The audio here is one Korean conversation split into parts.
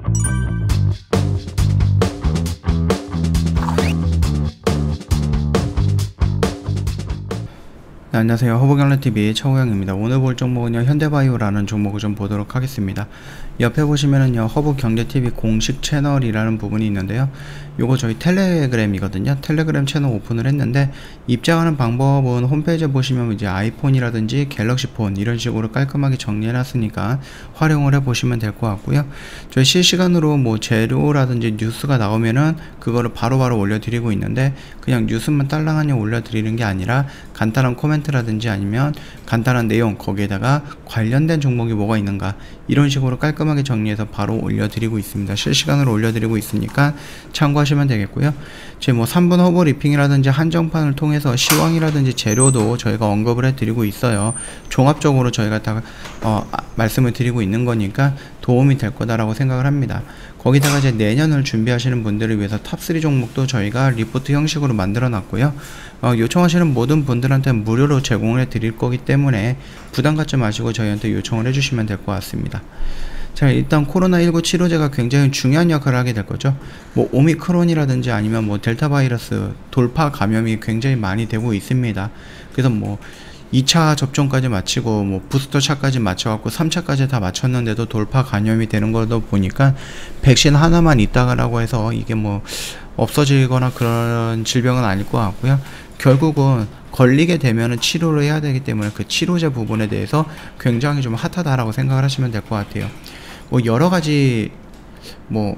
네, 안녕하세요. 허브경래TV 최호영입니다. 오늘 볼 종목은요, 현대바이오라는 종목을 좀 보도록 하겠습니다. 옆에 보시면은요, 허브경제TV 공식 채널이라는 부분이 있는데요. 요거 저희 텔레그램이거든요. 텔레그램 채널 오픈을 했는데, 입장하는 방법은 홈페이지에 보시면 이제 아이폰이라든지 갤럭시폰 이런 식으로 깔끔하게 정리해놨으니까 활용을 해보시면 될 것 같고요. 저희 실시간으로 뭐 재료라든지 뉴스가 나오면은 그거를 바로바로 올려드리고 있는데, 그냥 뉴스만 딸랑하니 올려드리는 게 아니라 간단한 코멘트라든지 아니면 간단한 내용, 거기에다가 관련된 종목이 뭐가 있는가 이런 식으로 깔끔하게 정리해서 바로 올려드리고 있습니다. 실시간으로 올려드리고 있으니까 참고하시면 되겠고요. 제 뭐 3분 허브 리핑이라든지 한정판을 통해서 시황이라든지 재료도 저희가 언급을 해드리고 있어요. 종합적으로 저희가 다 말씀을 드리고 있는 거니까 도움이 될 거다라고 생각을 합니다. 거기다가 이제 내년을 준비하시는 분들을 위해서 탑3 종목도 저희가 리포트 형식으로 만들어 놨고요. 요청하시는 모든 분들한테 무료로 제공을 해 드릴 거기 때문에 부담 갖지 마시고 저희한테 요청을 해주시면 될 것 같습니다. 자, 일단 코로나19 치료제가 굉장히 중요한 역할을 하게 될 거죠. 뭐 오미크론이라든지 아니면 뭐 델타 바이러스 돌파 감염이 굉장히 많이 되고 있습니다. 그래서 뭐 2차 접종까지 마치고 뭐 부스터차까지 맞춰갖고 3차까지 다 마쳤는데도 돌파 감염이 되는 거다 보니까 백신 하나만 있다라고 해서 이게 뭐 없어지거나 그런 질병은 아닐 것 같고요. 결국은 걸리게 되면은 치료를 해야 되기 때문에 그 치료제 부분에 대해서 굉장히 좀 핫하다라고 생각을 하시면 될 것 같아요. 뭐 여러 가지 뭐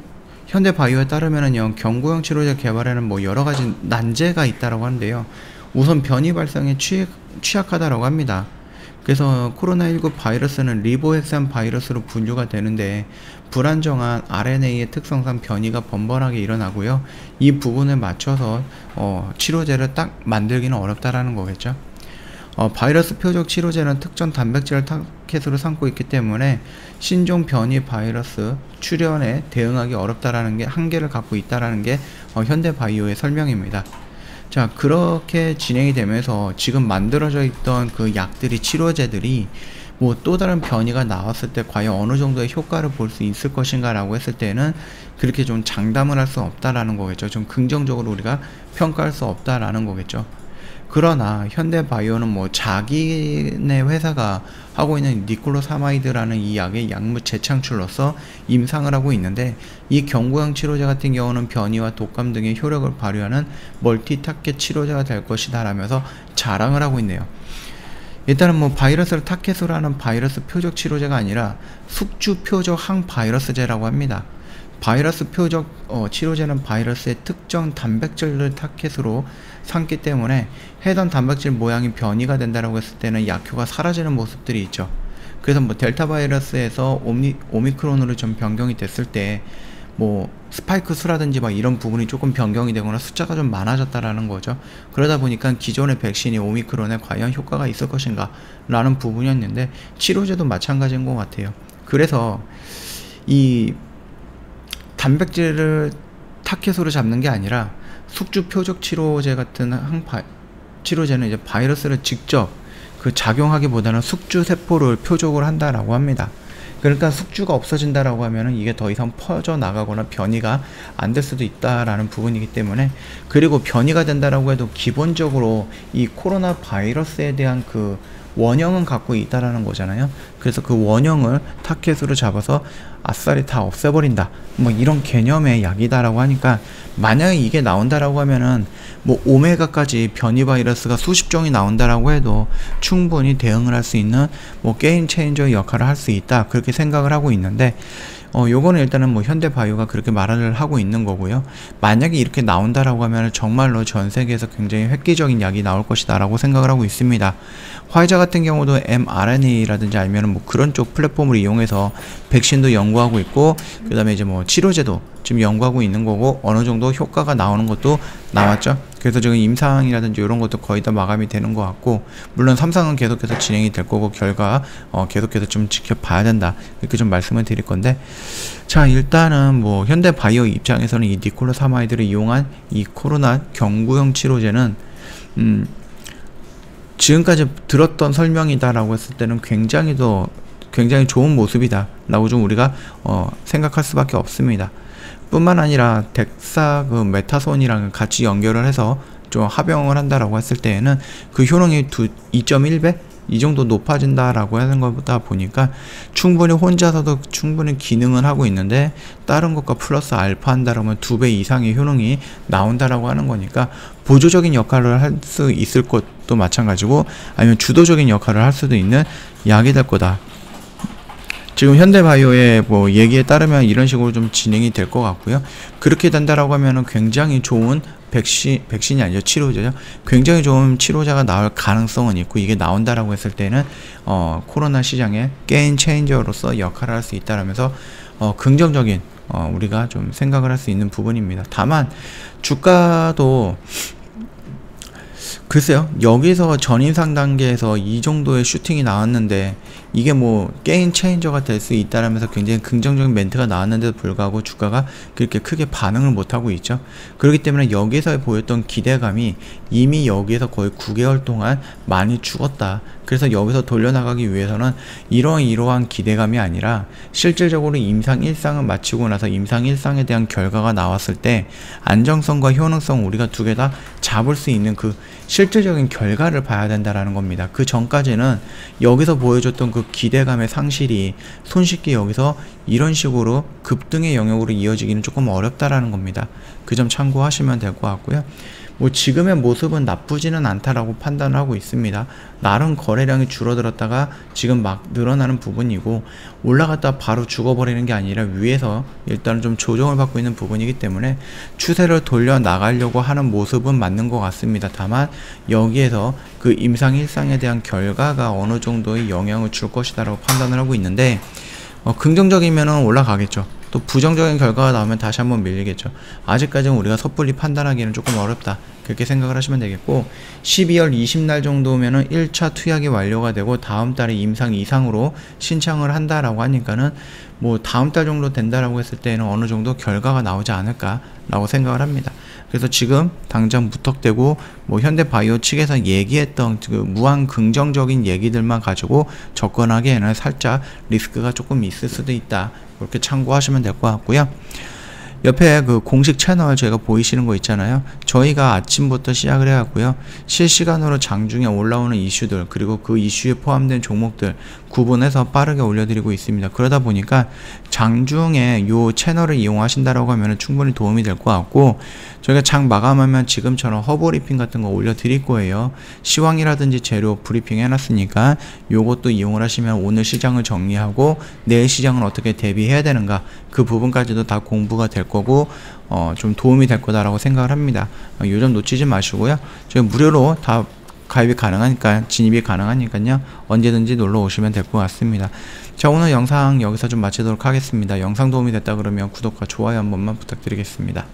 현대바이오에 따르면은요, 경구형 치료제 개발에는 뭐 여러 가지 난제가 있다라고 하는데요. 우선 변이 발생에 취약하다라고 합니다. 그래서 코로나19 바이러스는 리보핵산 바이러스로 분류가 되는데 불안정한 RNA의 특성상 변이가 번번하게 일어나고요. 이 부분에 맞춰서 치료제를 딱 만들기는 어렵다라는 거겠죠. 바이러스 표적 치료제는 특정 단백질을 타겟으로 삼고 있기 때문에 신종 변이 바이러스 출현에 대응하기 어렵다라는 게 한계를 갖고 있다라는 게 현대바이오의 설명입니다. 자, 그렇게 진행이 되면서 지금 만들어져 있던 그 약들이, 치료제들이 뭐 또 다른 변이가 나왔을 때 과연 어느 정도의 효과를 볼 수 있을 것인가 라고 했을 때는 그렇게 좀 장담을 할 수 없다라는 거겠죠. 좀 긍정적으로 우리가 평가할 수 없다라는 거겠죠. 그러나 현대바이오는 뭐 자기네 회사가 하고 있는 니콜로사마이드라는 이 약의 약물 재창출로서 임상을 하고 있는데, 이 경구형 치료제 같은 경우는 변이와 독감 등의 효력을 발휘하는 멀티타겟 치료제가 될 것이다 라면서 자랑을 하고 있네요. 일단은 뭐 바이러스를 타겟으로 하는 바이러스 표적 치료제가 아니라 숙주 표적 항바이러스제라고 합니다. 바이러스 표적 치료제는 바이러스의 특정 단백질을 타겟으로 삼기 때문에 해당 단백질 모양이 변이가 된다라고 했을 때는 약효가 사라지는 모습들이 있죠. 그래서 뭐 델타 바이러스에서 오미크론으로 좀 변경이 됐을 때 뭐 스파이크 수라든지 막 이런 부분이 조금 변경이 되거나 숫자가 좀 많아졌다라는 거죠. 그러다 보니까 기존의 백신이 오미크론에 과연 효과가 있을 것인가 라는 부분이었는데, 치료제도 마찬가지인 것 같아요. 그래서 이 단백질을 타겟으로 잡는 게 아니라 숙주 표적 치료제 같은 치료제는 이제 바이러스를 직접 그 작용하기보다는 숙주 세포를 표적으로 한다라고 합니다. 그러니까 숙주가 없어진다라고 하면은 이게 더 이상 퍼져 나가거나 변이가 안 될 수도 있다라는 부분이기 때문에, 그리고 변이가 된다라고 해도 기본적으로 이 코로나 바이러스에 대한 그 원형은 갖고 있다라는 거잖아요. 그래서 그 원형을 타겟으로 잡아서 아싸리 다 없애버린다, 뭐 이런 개념의 약이다라고 하니까, 만약에 이게 나온다라고 하면은 뭐 오메가까지 변이 바이러스가 수십 종이 나온다라고 해도 충분히 대응을 할 수 있는 뭐 게임 체인저의 역할을 할 수 있다, 그렇게 생각을 하고 있는데, 요거는 일단은 뭐 현대바이오가 그렇게 말을 하고 있는 거고요. 만약에 이렇게 나온다라고 하면 정말로 전 세계에서 굉장히 획기적인 약이 나올 것이다 라고 생각을 하고 있습니다. 화이자 같은 경우도 mRNA라든지 아니면 뭐 그런 쪽 플랫폼을 이용해서 백신도 연구하고 있고, 그 다음에 이제 뭐 치료제도 지금 연구하고 있는 거고, 어느 정도 효과가 나오는 것도 나왔죠. 그래서 지금 임상이라든지 이런 것도 거의 다 마감이 되는 것 같고, 물론 삼상은 계속해서 진행이 될 거고, 결과 계속해서 좀 지켜봐야 된다, 이렇게 좀 말씀을 드릴 건데, 자, 일단은 뭐 현대바이오 입장에서는 이 니콜로사마이드를 이용한 이 코로나 경구형 치료제는 지금까지 들었던 설명이다라고 했을 때는 굉장히 굉장히 좋은 모습이다 라고 좀 우리가 생각할 수밖에 없습니다. 뿐만 아니라 덱사 그 메타손이랑 같이 연결을 해서 좀 합용을 한다라고 했을 때에는 그 효능이 2.1배? 이 정도 높아진다라고 하는 것보다 보니까 충분히 혼자서도 충분히 기능은 하고 있는데 다른 것과 플러스 알파 한다라면 2배 이상의 효능이 나온다라고 하는 거니까 보조적인 역할을 할 수 있을 것도 마찬가지고 아니면 주도적인 역할을 할 수도 있는 약이 될 거다. 지금 현대바이오의 뭐 얘기에 따르면 이런 식으로 좀 진행이 될 것 같고요. 그렇게 된다라고 하면은 굉장히 좋은 백신이 아니죠. 치료제죠. 굉장히 좋은 치료제가 나올 가능성은 있고, 이게 나온다라고 했을 때는 코로나 시장의 게임 체인저로서 역할을 할 수 있다라면서 긍정적인 우리가 좀 생각을 할 수 있는 부분입니다. 다만 주가도 글쎄요, 여기서 전인상 단계에서 이 정도의 슈팅이 나왔는데 이게 뭐 게임 체인저가 될 수 있다라면서 굉장히 긍정적인 멘트가 나왔는데도 불구하고 주가가 그렇게 크게 반응을 못하고 있죠. 그렇기 때문에 여기서 보였던 기대감이 이미 여기에서 거의 9개월 동안 많이 죽었다. 그래서 여기서 돌려나가기 위해서는 이러한 기대감이 아니라 실질적으로 임상 1상을 마치고 나서 임상 1상에 대한 결과가 나왔을 때 안정성과 효능성 우리가 두 개 다 잡을 수 있는 그 실질적인 결과를 봐야 된다라는 겁니다. 그 전까지는 여기서 보여줬던 그 기대감의 상실이 손쉽게 여기서 이런 식으로 급등의 영역으로 이어지기는 조금 어렵다라는 겁니다. 그 점 참고하시면 될 것 같고요. 뭐 지금의 모습은 나쁘지는 않다라고 판단을 하고 있습니다. 나름 거래량이 줄어들었다가 지금 막 늘어나는 부분이고, 올라갔다 바로 죽어버리는 게 아니라 위에서 일단은 좀 조정을 받고 있는 부분이기 때문에 추세를 돌려 나가려고 하는 모습은 맞는 것 같습니다. 다만 여기에서 그 임상 1상에 대한 결과가 어느 정도의 영향을 줄 것이다라고 판단을 하고 있는데, 긍정적이면은 올라가겠죠. 또 부정적인 결과가 나오면 다시 한번 밀리겠죠. 아직까지는 우리가 섣불리 판단하기는 조금 어렵다, 그렇게 생각을 하시면 되겠고, 12월 20날 정도면은 1차 투약이 완료가 되고 다음 달에 임상 이상으로 신청을 한다라고 하니까는 뭐 다음 달 정도 된다라고 했을 때는 어느 정도 결과가 나오지 않을까라고 생각을 합니다. 그래서 지금 당장 무턱대고 뭐 현대바이오 측에서 얘기했던 그 무한 긍정적인 얘기들만 가지고 접근하기에는 살짝 리스크가 조금 있을 수도 있다, 그렇게 참고하시면 될 것 같고요. 옆에 그 공식 채널 저희가 보이시는 거 있잖아요. 저희가 아침부터 시작을 해왔고요. 실시간으로 장중에 올라오는 이슈들, 그리고 그 이슈에 포함된 종목들 구분해서 빠르게 올려드리고 있습니다. 그러다 보니까 장중에 요 채널을 이용하신다라고 하면 충분히 도움이 될 것 같고, 저희가 장 마감하면 지금처럼 허브리핑 같은 거 올려드릴 거예요. 시황이라든지 재료 브리핑 해놨으니까 요것도 이용을 하시면 오늘 시장을 정리하고 내일 시장은 어떻게 대비해야 되는가, 그 부분까지도 다 공부가 될 거고 좀 도움이 될 거다라고 생각을 합니다. 요 점 놓치지 마시고요. 저희 무료로 다 가입이 가능하니까, 진입이 가능하니까요, 언제든지 놀러 오시면 될 것 같습니다. 자, 오늘 영상 여기서 좀 마치도록 하겠습니다. 영상 도움이 됐다 그러면 구독과 좋아요 한 번만 부탁드리겠습니다.